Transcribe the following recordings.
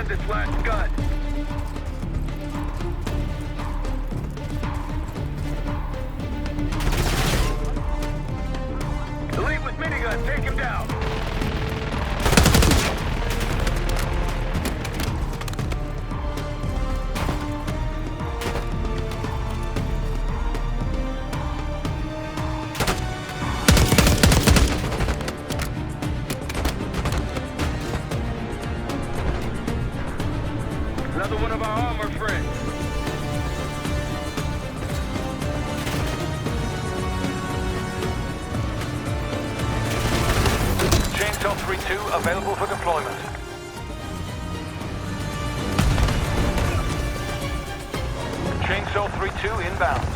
defend this last gun. The lead with minigun, take him down. Another one of our armor friends. Chainsaw 3-2 available for deployment. Chainsaw 3-2 inbound.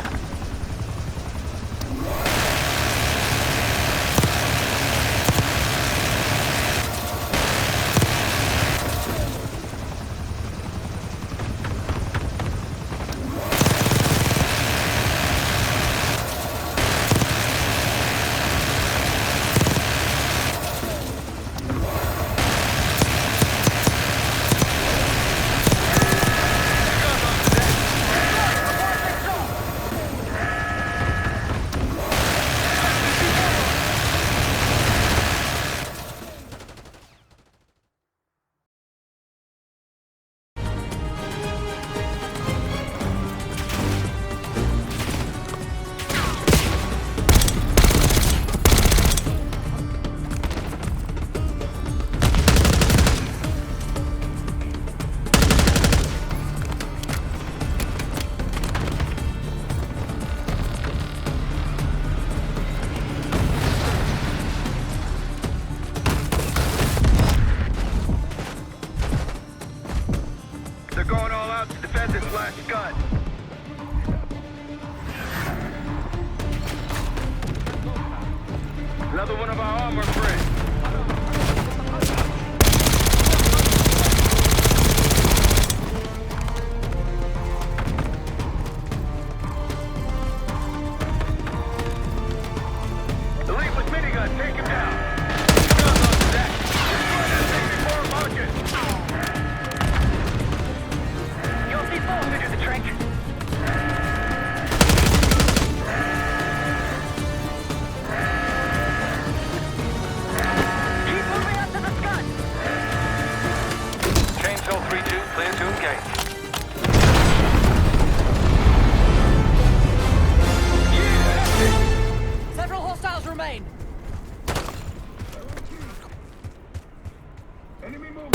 They're going all out to defend this last gun. Another one of our armor friends. The lead with minigun, take him down. Guns on deck. Destroy that thing before launches. You'll see balls into the trench. Keep moving up to the scud. Chainsaw 3-2 clear to engage. Several hostiles remain. Enemy movement.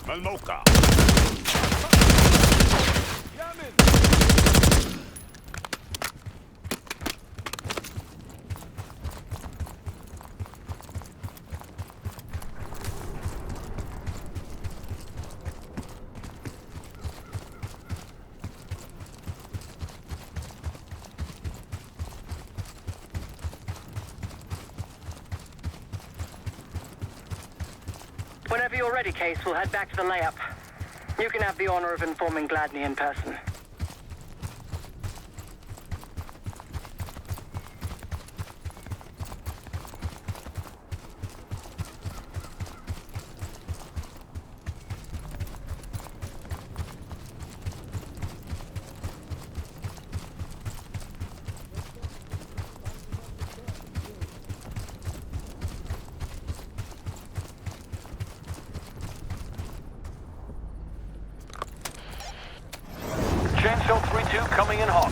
Malmoka. Whenever you're ready, Case, we'll head back to the layup. You can have the honor of informing Gladney in person. Chainsaw 3-2 coming in hot.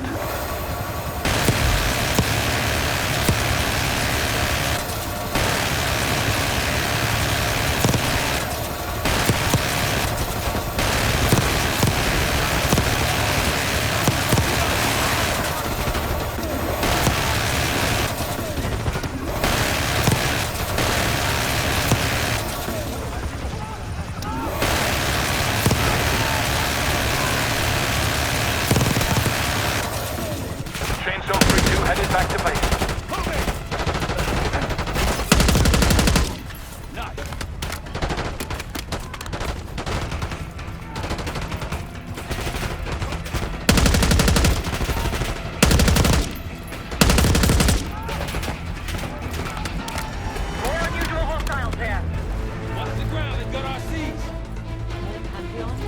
Chainsaw 3-2 headed back to base. More unusual hostiles here. Watch the ground, they've got our seats. And beyond.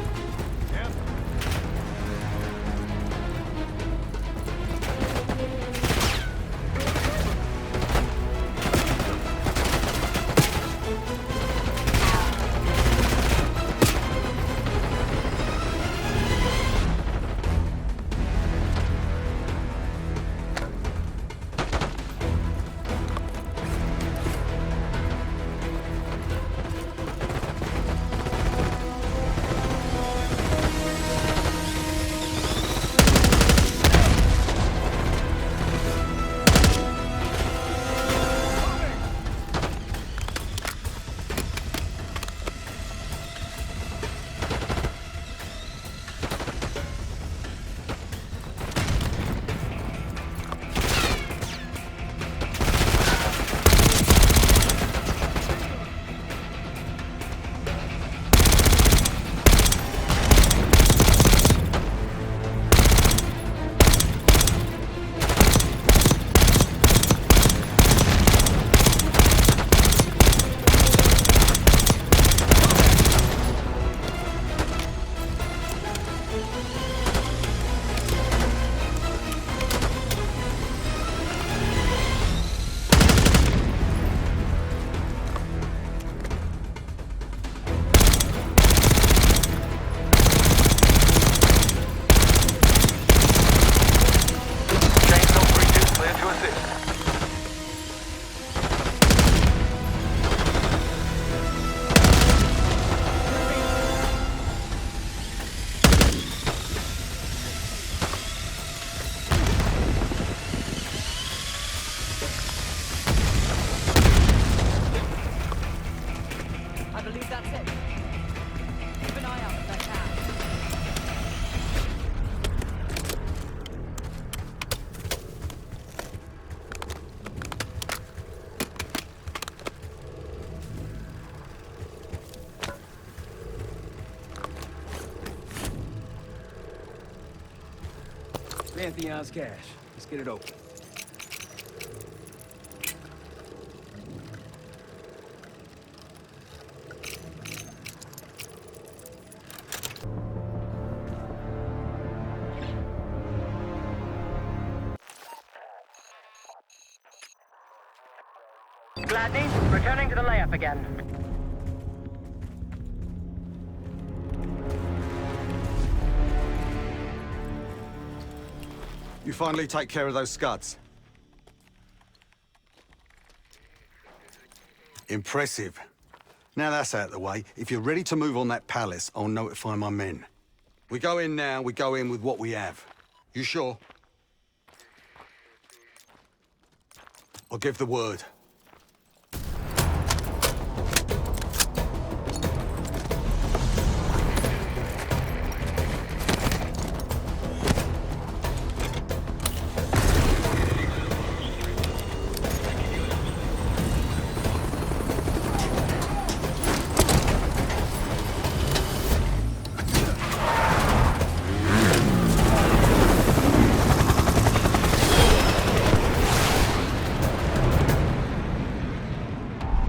Chainsaw 3-2 clear to assist. I believe that's it. Keep an eye out if that can. Pantheon's cash. Let's get it open. Gladney, returning to the layup again. You finally take care of those scuds. Impressive. Now that's out of the way, if you're ready to move on that palace, I'll notify my men. We go in now, we go in with what we have. You sure? I'll give the word.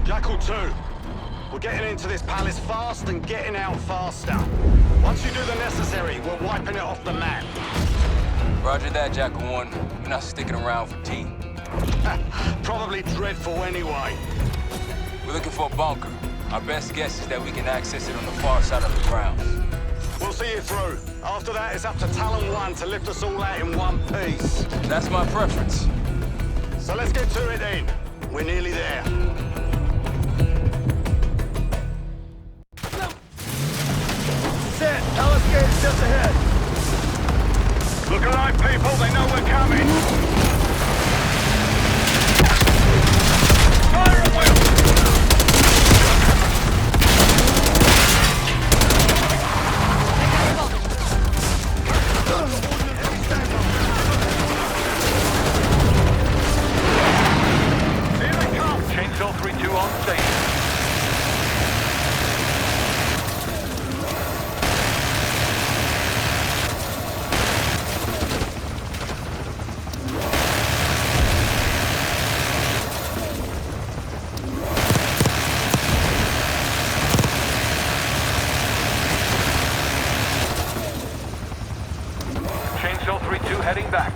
Jackal 2, we're getting into this palace fast and getting out faster. Once you do the necessary, we're wiping it off the map. Roger that, Jackal 1. We're not sticking around for tea. Probably dreadful anyway. We're looking for a bunker. Our best guess is that we can access it on the far side of the grounds. We'll see you through. After that, it's up to Talon 1 to lift us all out in one piece. That's my preference. So let's get to it then. We're nearly there. Set! Alice Gate's just ahead! Look alive, people! They know we're coming! Fire at will! Here they come! Chainsaw 3-2 on station. Chainsaw 3-2 heading back.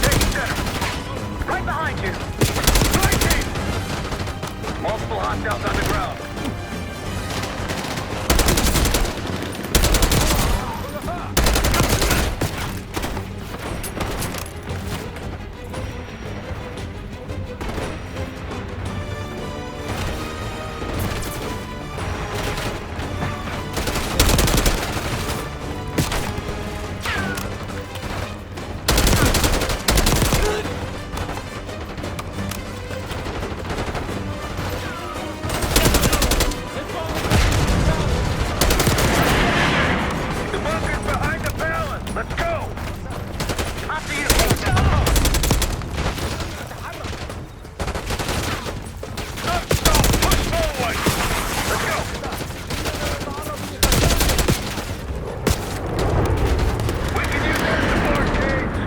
Take center! Right behind you! Flanking! Multiple hostiles underground. The bunker's behind the palace! Let's go! After you! Stop! Push forward! Let's go! We can use that support, Gage!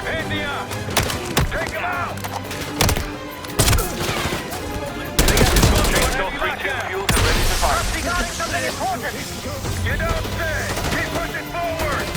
India! Take him out! Chainsaw 3-2 fueled and ready to fire. Regarding something important! You don't say! Keep pushing forward!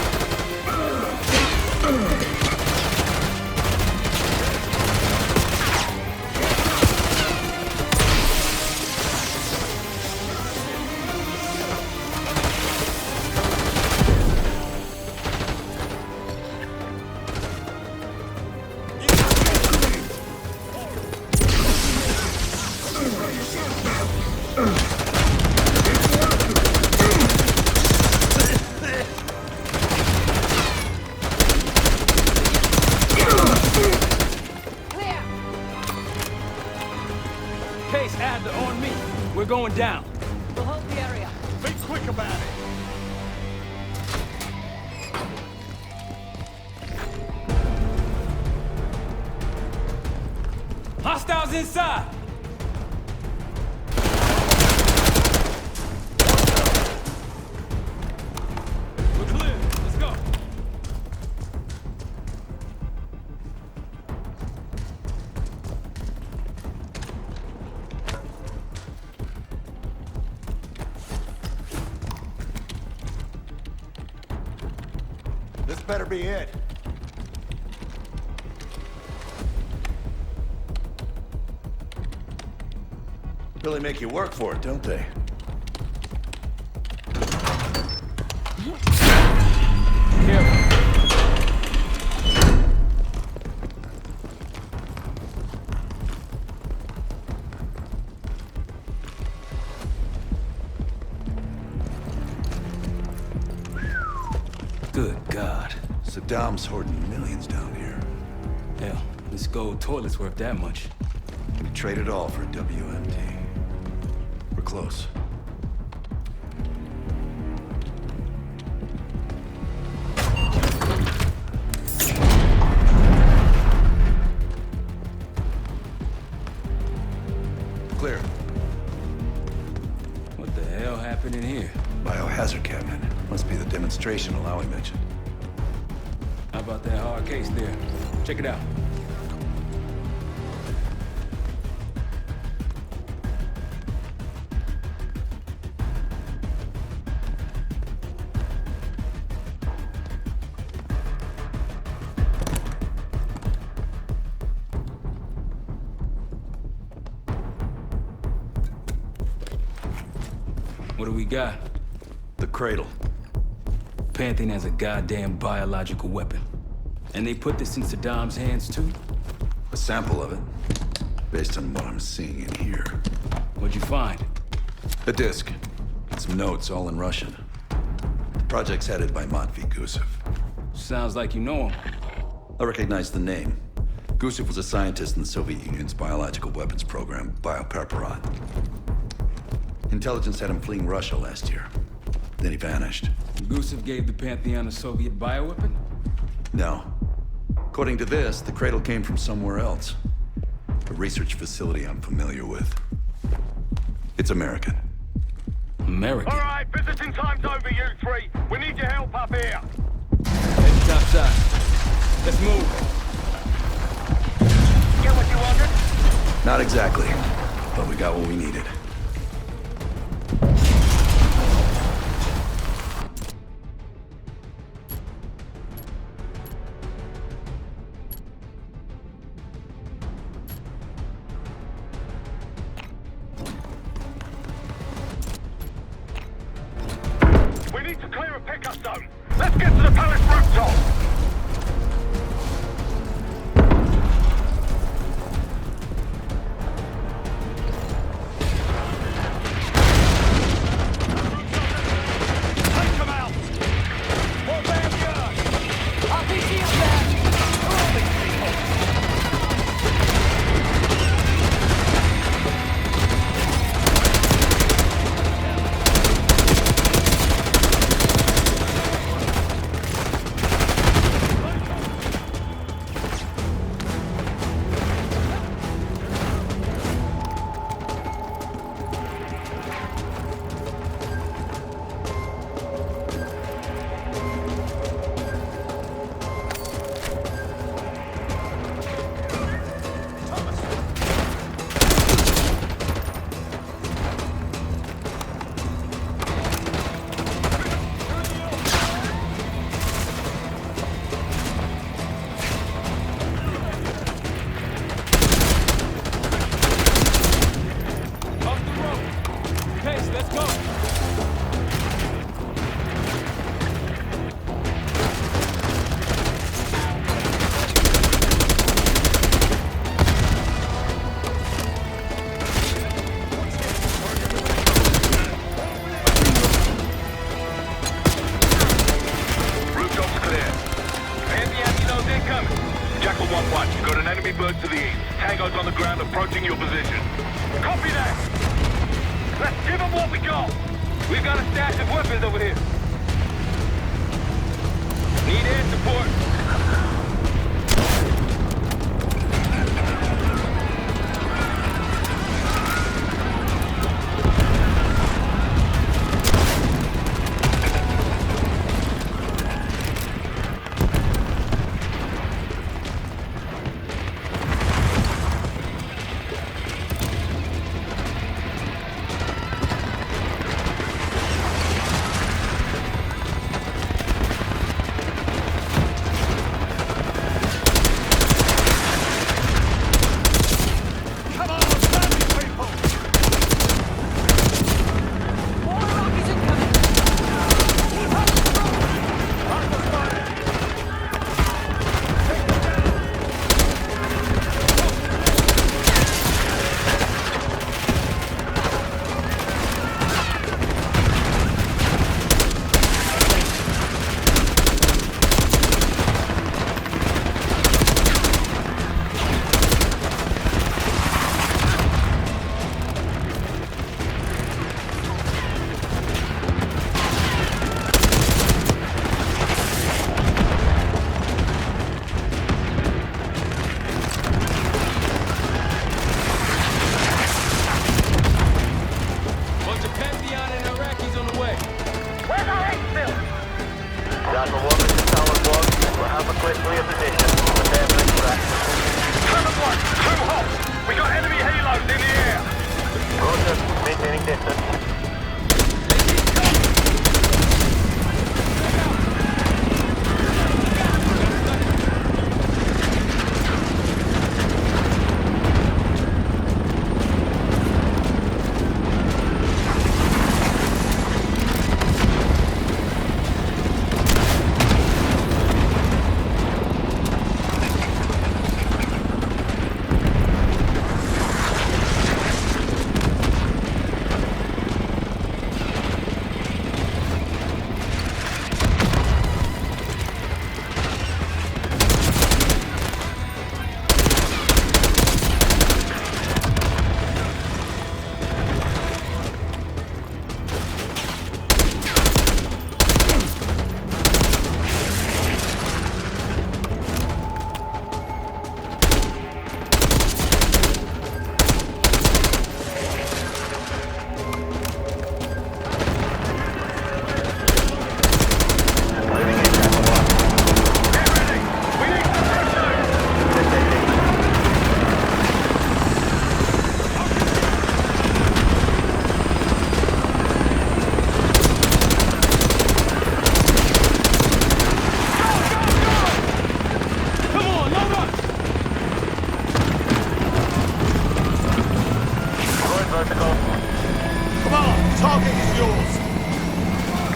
Case Adler on me. We're going down. We'll hold the area. Be quick about it! Hostiles inside! We're clear. Let's go. This better be it. Really make you work for it, don't they? Good God. Saddam's hoarding millions down here. Hell, this gold toilet's worth that much. We trade it all for WMD. We're close. Clear. What the hell happened in here? Biohazard cabinet. Must be the demonstration Alawi mentioned. How about that hard case there? Check it out. What do we got? The cradle. Pantheon has a goddamn biological weapon. And they put this in Saddam's hands too? A sample of it. Based on what I'm seeing in here. What'd you find? A disc. And some notes, all in Russian. The project's headed by Matvey Gusev. Sounds like you know him. I recognize the name. Gusev was a scientist in the Soviet Union's biological weapons program, Biopreparat. Intelligence had him fleeing Russia last year. Then he vanished. Gusev gave the Pantheon a Soviet bioweapon? No. According to this, the cradle came from somewhere else. A research facility I'm familiar with. It's American. American? All right, visiting time's over, you three. We need your help up here. Head top side. Let's move. Get what you wanted? Not exactly, but we got what we needed. We need to clear a pickup zone. Let's get to the palace rooftop. Take them out. More vanguard. RPG up there. Where are these people? bird to the east. Tango's on the ground approaching your position. Copy that! Let's give them what we got! We've got a stash of weapons over here. Need air support. Southwest to your position. Prepare for extraction. Seven one, two hot. We got enemy helos in the air. Roger. Maintaining distance.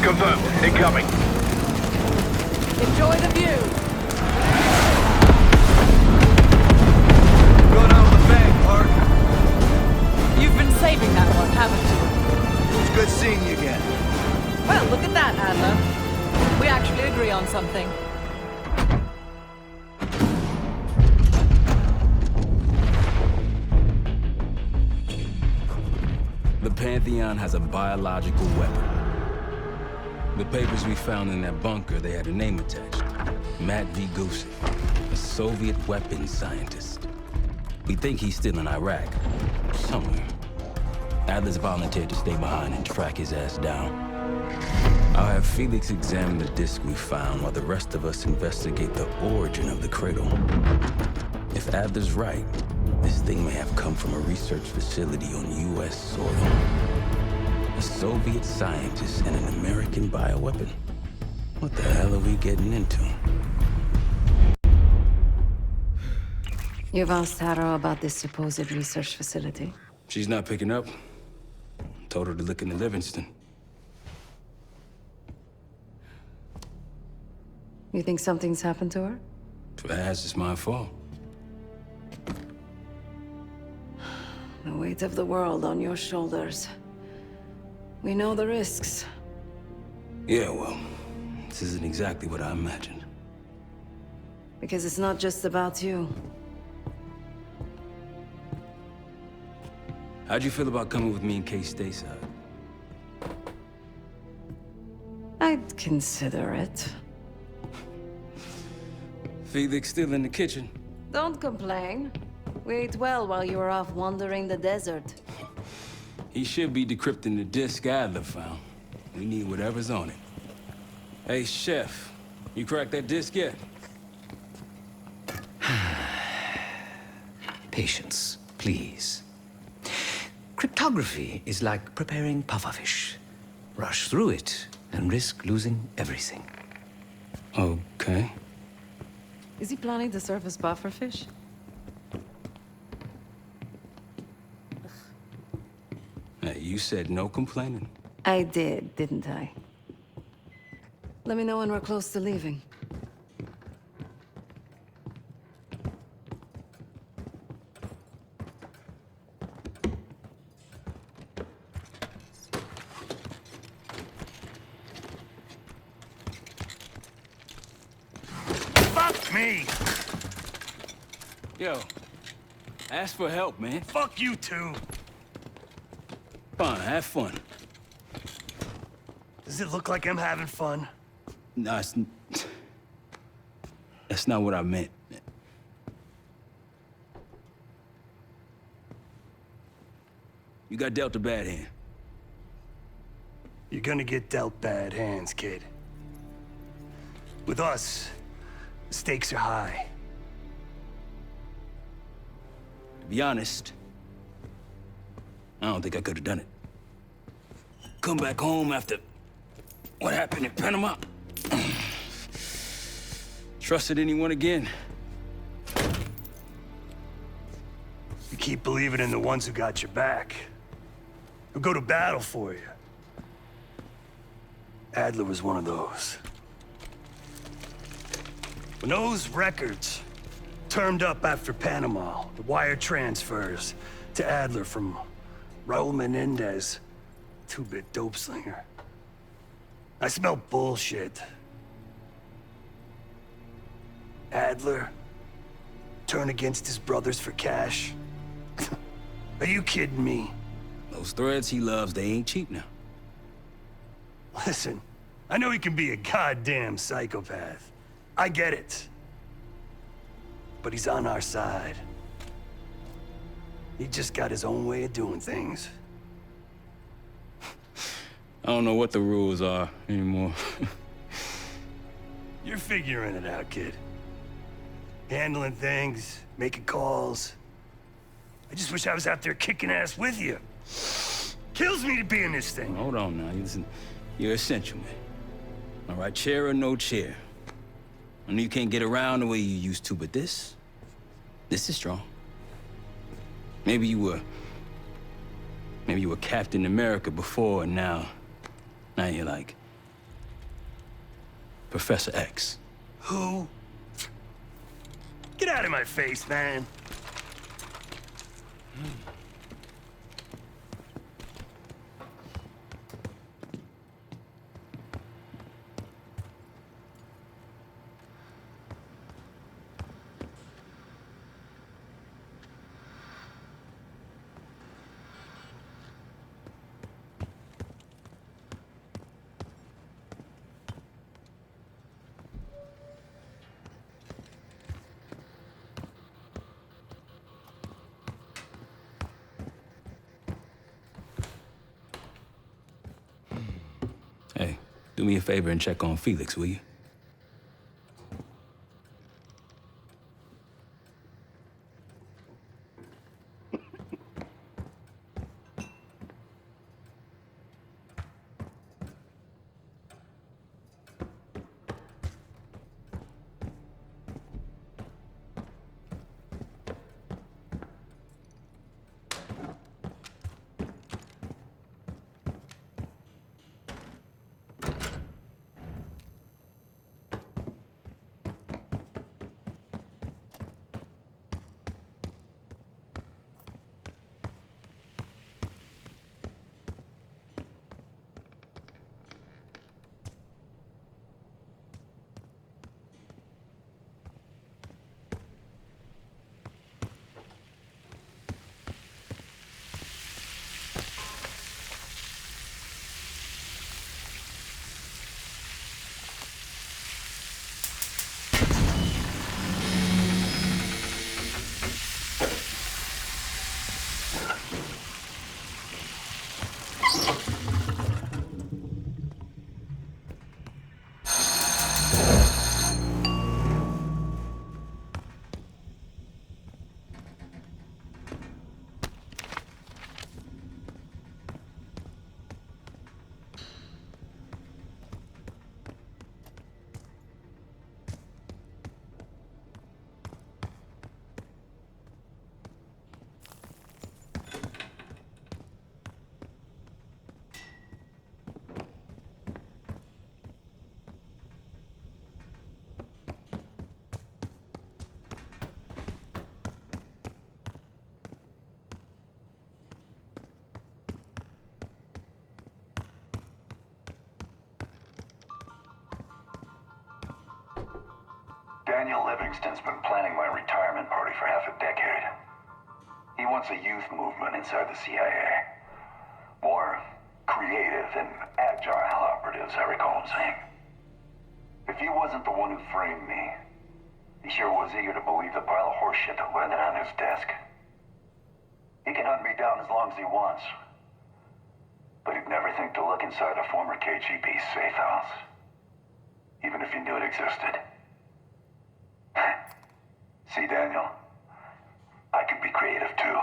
Confirmed. Incoming. Enjoy the view. Going out with a bang, Park. You've been saving that one, haven't you? It's good seeing you again. Well, look at that, Adler. We actually agree on something. The Pantheon has a biological weapon. The papers we found in that bunker, they had a name attached. Matt V. Gusev, a Soviet weapons scientist. We think he's still in Iraq, somewhere. Adler's volunteered to stay behind and track his ass down. I'll have Felix examine the disc we found while the rest of us investigate the origin of the cradle. If Adler's right, this thing may have come from a research facility on U.S. soil. A Soviet scientist and an American bioweapon. What the hell are we getting into? You've asked Harrow about this supposed research facility? She's not picking up. Told her to look into Livingston. You think something's happened to her? If it has, it's my fault. The weight of the world on your shoulders. We know the risks. Yeah, well, this isn't exactly what I imagined. Because it's not just about you. How'd you feel about coming with me in case stateside? I'd consider it. Felix still in the kitchen. Don't complain. We ate well while you were off wandering the desert. He should be decrypting the disc Adler found. We need whatever's on it. Hey, Chef, you cracked that disc yet? Patience, please. Cryptography is like preparing pufferfish. Rush through it and risk losing everything. Okay. Is he planning to serve us pufferfish? Hey, you said no complaining. I did, didn't I? Let me know when we're close to leaving. Fuck me! Yo, ask for help, man. Fuck you too! Fine, have fun. Does it look like I'm having fun? No, that's not what I meant. You got dealt a bad hand. You're gonna get dealt bad hands, kid. With us, The stakes are high. To be honest, I don't think I could have done it. Come back home after what happened in Panama. Trusted anyone again? You keep believing in the ones who got your back. Who'll go to battle for you. Adler was one of those. When those records turned up after Panama, the wire transfers to Adler from Raul Menendez, two-bit dope slinger, I smelled bullshit. Adler turn against his brothers for cash? Are you kidding me? Those threads he loves, they ain't cheap now. Listen, I know he can be a goddamn psychopath. I get it. But he's on our side. He just got his own way of doing things. I don't know what the rules are anymore. You're figuring it out, kid. Handling things, making calls. I just wish I was out there kicking ass with you. Kills me to be in this thing. Hold on now. Listen, you're essential, man. All right, chair or no chair. I know you can't get around the way you used to, but this is strong. Maybe you were Captain America before, and now you're like Professor X. Who? Get out of my face, man. Hey, do me a favor and check on Felix, will you? Daniel Livingston's been planning my retirement party for half a decade. He wants a youth movement inside the CIA. More creative and agile operatives, I recall him saying. If he wasn't the one who framed me, he sure was eager to believe the pile of horseshit that landed on his desk. He can hunt me down as long as he wants. But he'd never think to look inside a former KGB safe house. Even if he knew it existed. See, Daniel? I could be creative too.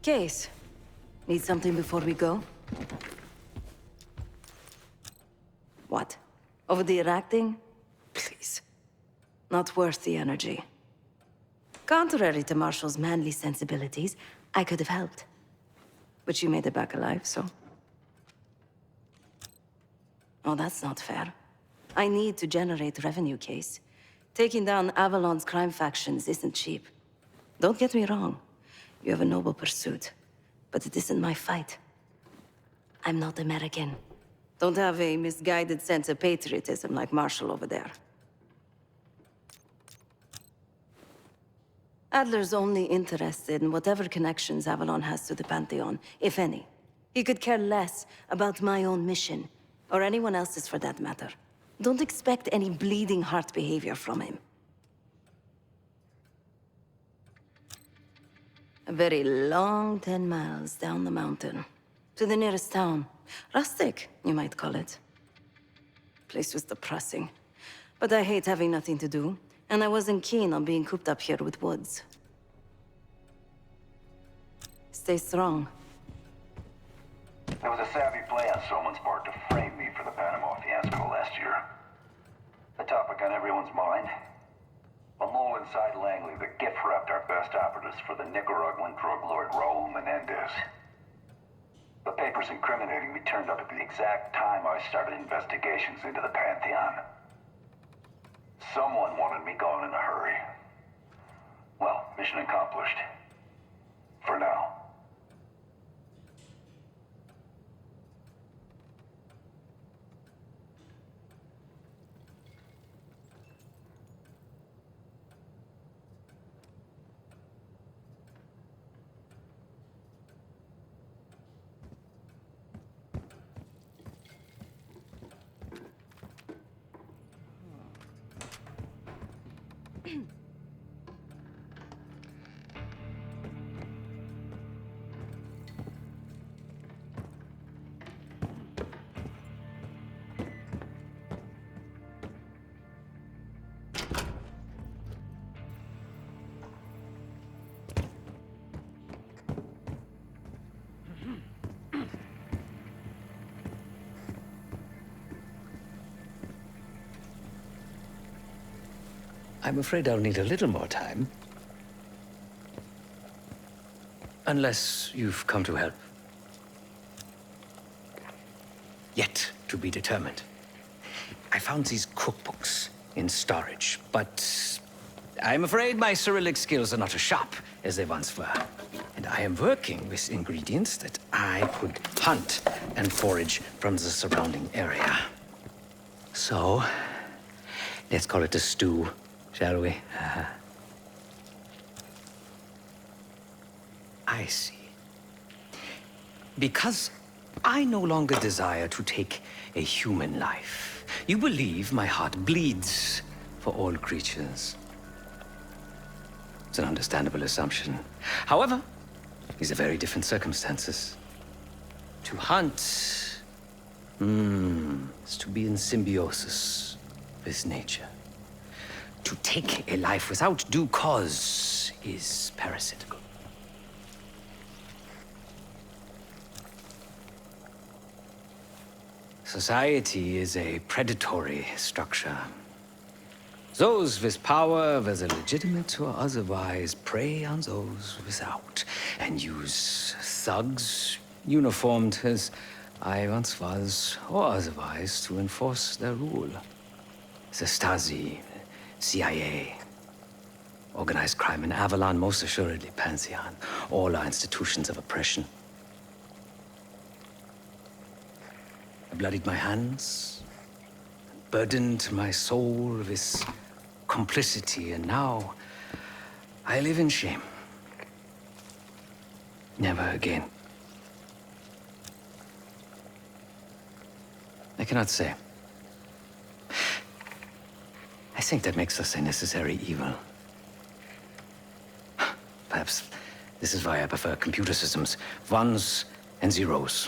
Case, need something before we go? What? Over the Iraq thing? Please. Not worth the energy. Contrary to Marshall's manly sensibilities, I could have helped. But you made it back alive, so... Oh, that's not fair. I need to generate revenue, Case. Taking down Avalon's crime factions isn't cheap. Don't get me wrong. You have a noble pursuit, but it isn't my fight. I'm not American. Don't have a misguided sense of patriotism like Marshall over there. Adler's only interested in whatever connections Avalon has to the Pantheon, if any. He could care less about my own mission, or anyone else's for that matter. Don't expect any bleeding heart behavior from him. A very long 10 miles down the mountain. To the nearest town. Rustic, you might call it. Place was depressing. But I hate having nothing to do, and I wasn't keen on being cooped up here with Woods. Stay strong. There was a savvy play on someone's part to frame me for the Panama fiasco last year. A topic on everyone's mind. A mole inside Langley that gift-wrapped our best operatives for the Nicaraguan drug lord Raul Menendez. The papers incriminating me turned up at the exact time I started investigations into the Pantheon. Someone wanted me gone in a hurry. Well, mission accomplished. For now. I'm afraid I'll need a little more time. Unless you've come to help. Yet to be determined. I found these cookbooks in storage, but I'm afraid my Cyrillic skills are not as sharp as they once were. And I am working with ingredients that I could hunt and forage from the surrounding area. So, let's call it a stew, shall we? I see. Because I no longer desire to take a human life, you believe my heart bleeds for all creatures. It's an understandable assumption. However, these are very different circumstances. To hunt, is to be in symbiosis with nature. To take a life without due cause is parasitical. Society is a predatory structure. Those with power, whether legitimate or otherwise, prey on those without, and use thugs, uniformed as I once was, or otherwise, to enforce their rule. The Stasi, CIA, organized crime in Avalon, most assuredly Pantheon. All are institutions of oppression. I bloodied my hands, burdened my soul with complicity, and now I live in shame. Never again. I cannot say. I think that makes us a necessary evil. Perhaps this is why I prefer computer systems. Ones and zeros.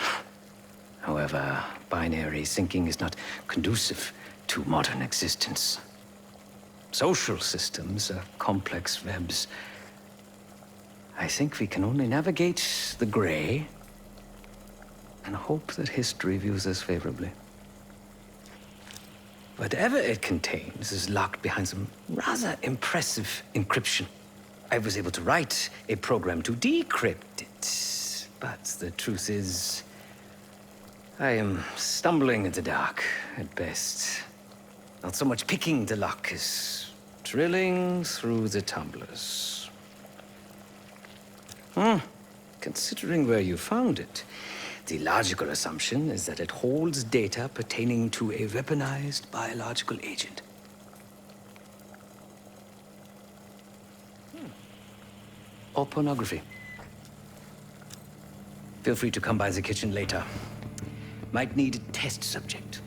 However, binary thinking is not conducive to modern existence. Social systems are complex webs. I think we can only navigate the gray and hope that history views us favorably. Whatever it contains is locked behind some rather impressive encryption. I was able to write a program to decrypt it, but the truth is, I am stumbling in the dark at best. Not so much picking the lock as drilling through the tumblers. Considering where you found it, the logical assumption is that it holds data pertaining to a weaponized biological agent. Or pornography. Feel free to come by the kitchen later. Might need a test subject.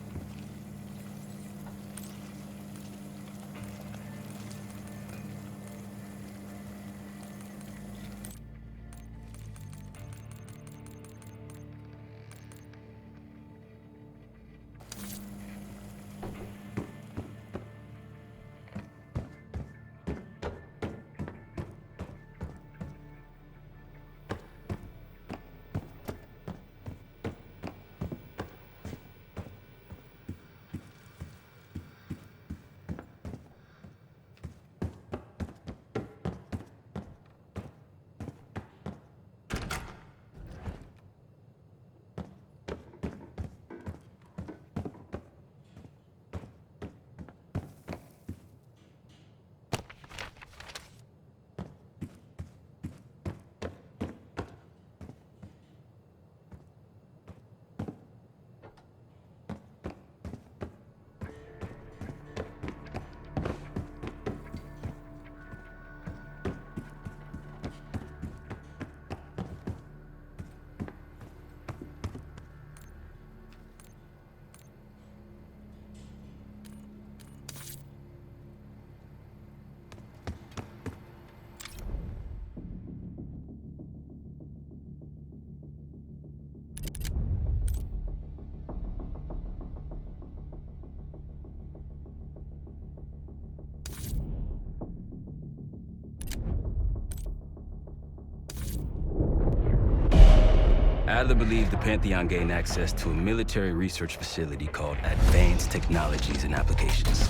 Adler believed the Pantheon gained access to a military research facility called Advanced Technologies and Applications.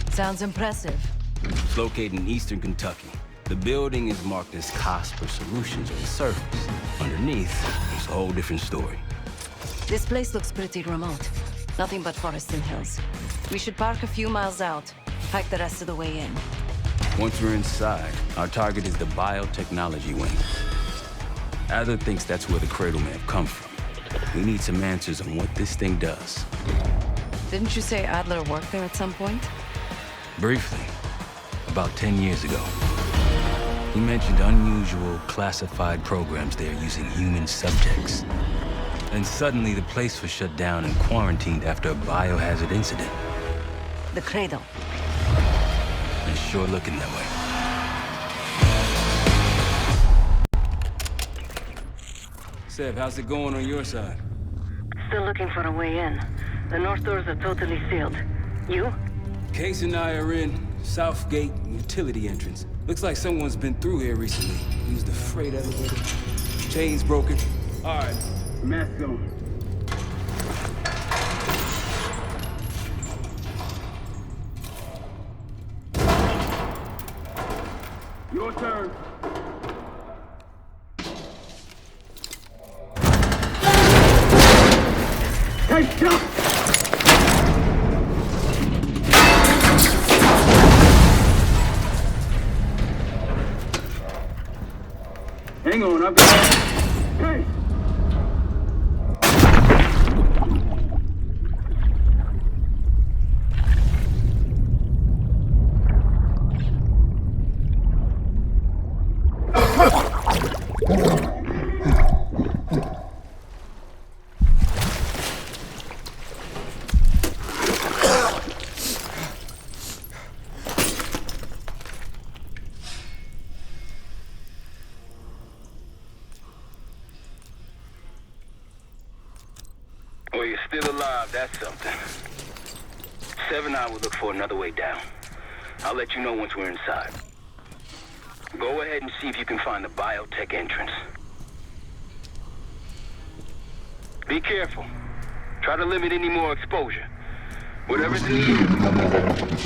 Sounds impressive. It's located in eastern Kentucky. The building is marked as Cosper Solutions on the surface. Underneath, it's a whole different story. This place looks pretty remote. Nothing but forests and hills. We should park a few miles out, hike the rest of the way in. Once we're inside, our target is the biotechnology wing. Adler thinks that's where the Cradle may have come from. We need some answers on what this thing does. Didn't you say Adler worked there at some point? Briefly, about 10 years ago. He mentioned unusual, classified programs there using human subjects. And suddenly the place was shut down and quarantined after a biohazard incident. The Cradle. It's sure looking that way. Sev, how's it going on your side? Still looking for a way in. The north doors are totally sealed. You? Case and I are in Southgate utility entrance. Looks like someone's been through here recently. Used the freight elevator. Chains broken. All right, mask on. Your turn. Hey, jump! Hang on, I've got... Hey! Well, you're still alive, that's something. Sev and I will look for another way down. I'll let you know once we're inside. Go ahead and see if you can find the biotech entrance. Be careful. Try to limit any more exposure. Whatever's in the air.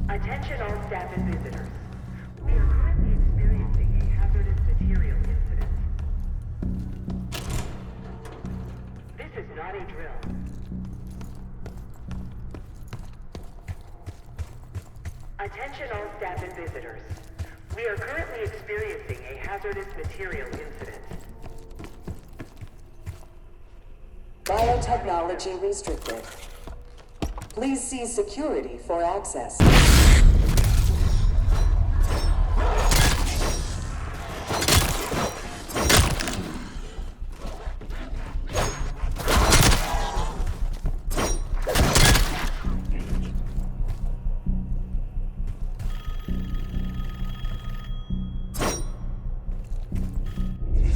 Attention all staff and visitors. We are currently experiencing a hazardous material incident. This is not a drill. Attention all staff and visitors. We are currently experiencing a hazardous material incident. Biotechnology restricted. Please see security for access.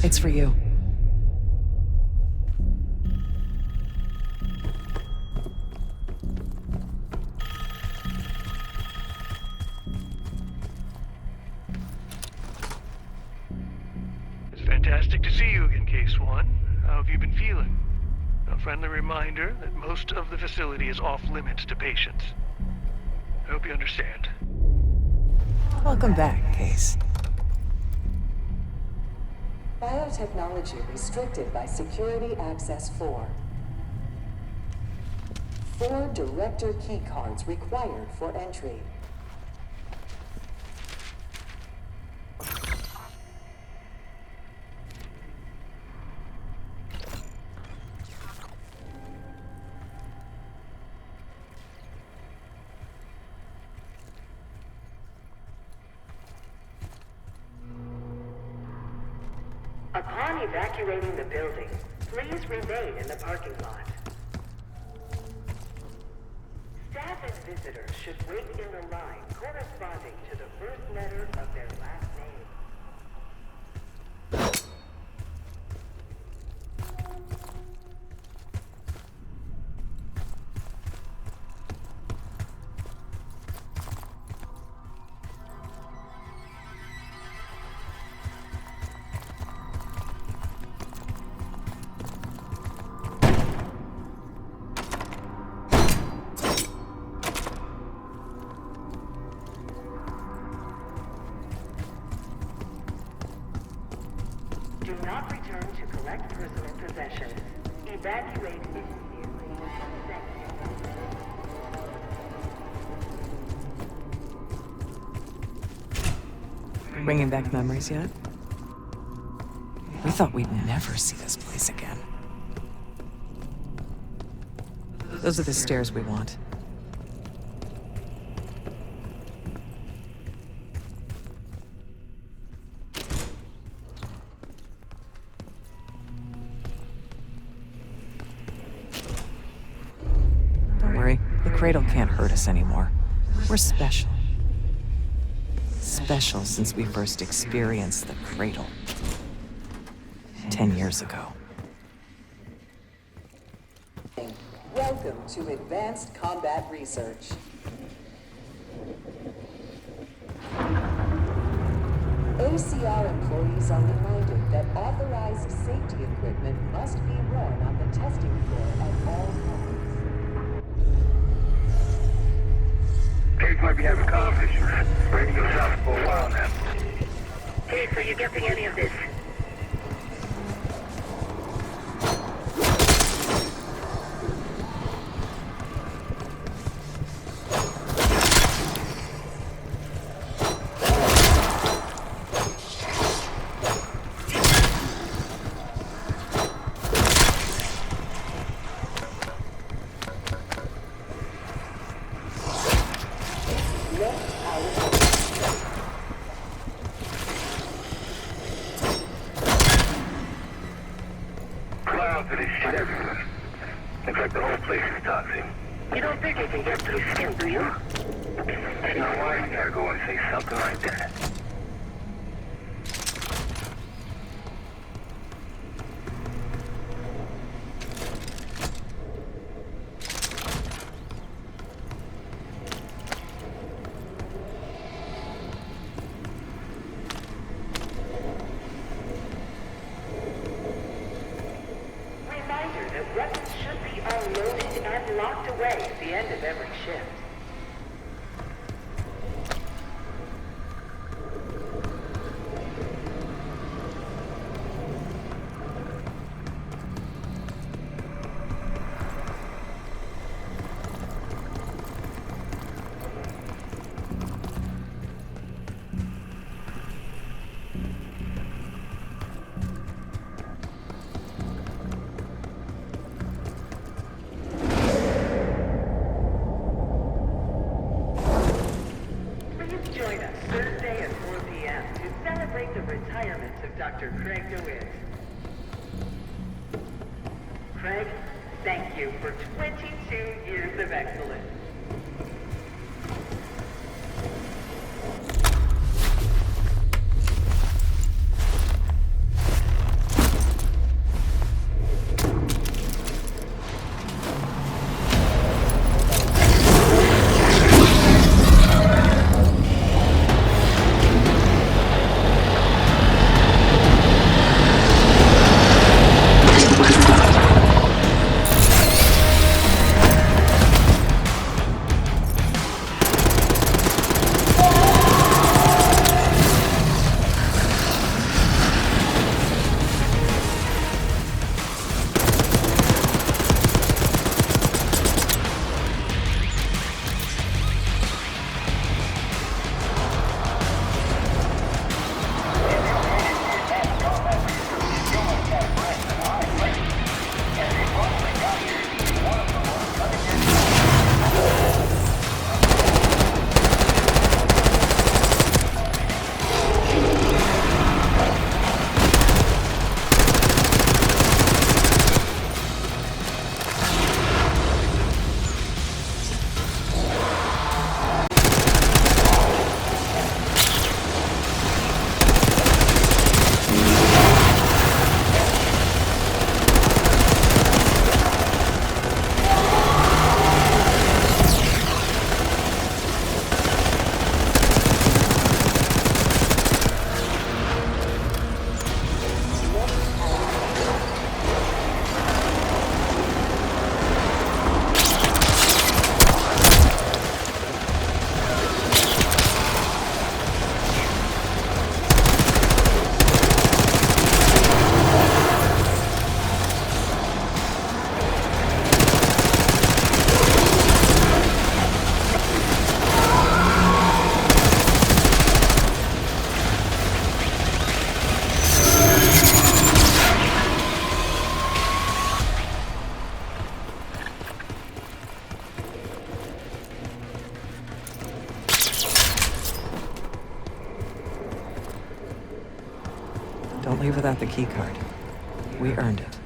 It's for you. It's fantastic to see you again, Case One. How have you been feeling? A friendly reminder that most of the facility is off limits to patients. I hope you understand. Welcome back, Case. Biotechnology restricted by Security Access 4. 4 Director keycards required for entry. Upon evacuating the building, please remain in the parking lot. Staff and visitors should wait in the line corresponding to the first letter of their last name. Do not return to collect personal possessions. Evacuate immediately. Thank you. Bringing back memories yet? We thought we'd never see this place again. Those are the stairs we want. Don't worry, the cradle can't hurt us anymore. We're special. Special since we first experienced the cradle. 10 years ago. Welcome to Advanced Combat Research. ACR employees are reminded that authorized safety equipment must be run on the testing floor at all times. Kate might be having comm issues. Radio's out for a while now. Kate, are you getting any of this? Clouds of this shit everywhere. Looks like the whole place is toxic. You don't think it can get through skin, do you? That's not why you gotta go and say something like that. Reminder that weapons should be unloaded and locked away at the end of every shift. Please join us Thursday at 4 p.m. to celebrate the retirement of Dr. Craig DeWitt. Craig, thank you for 22 years of excellence. Don't leave without the keycard. We earned it.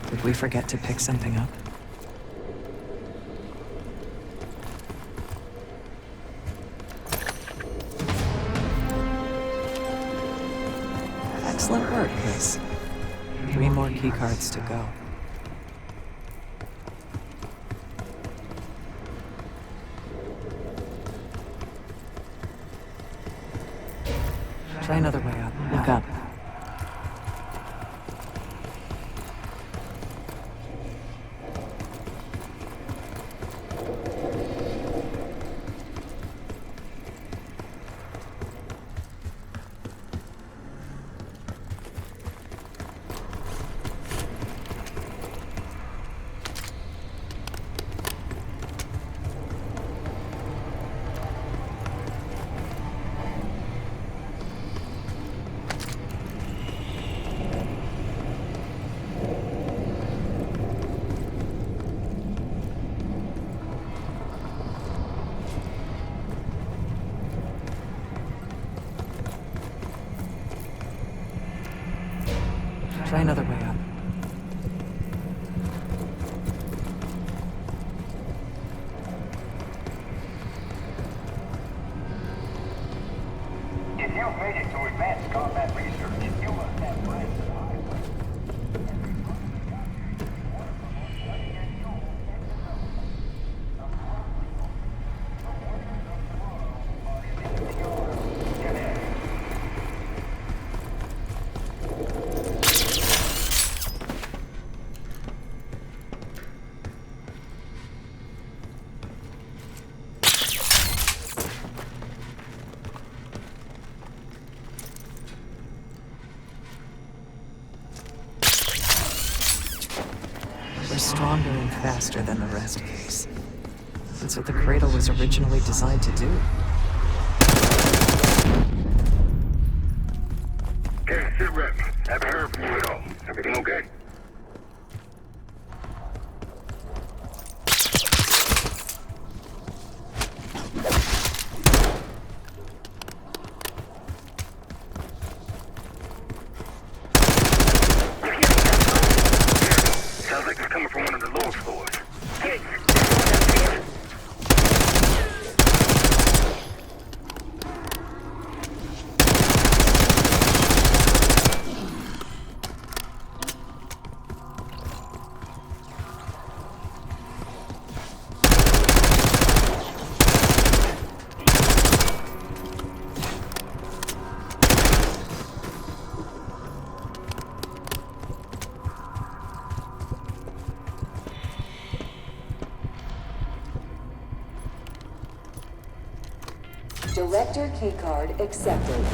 Did we forget to pick something up? Excellent work, Liz. 3 more keycards to go. Try another way up. Look up. Try another way up. If you've made it to advanced combat research, you must have plans to hide. We're stronger and faster than the rest, Case. That's what the Cradle was originally designed to do. Okay, sit rep. Haven't heard from you at all. Everything okay? Sounds like it's coming from one of the lower floors. Hey, Director keycard accepted.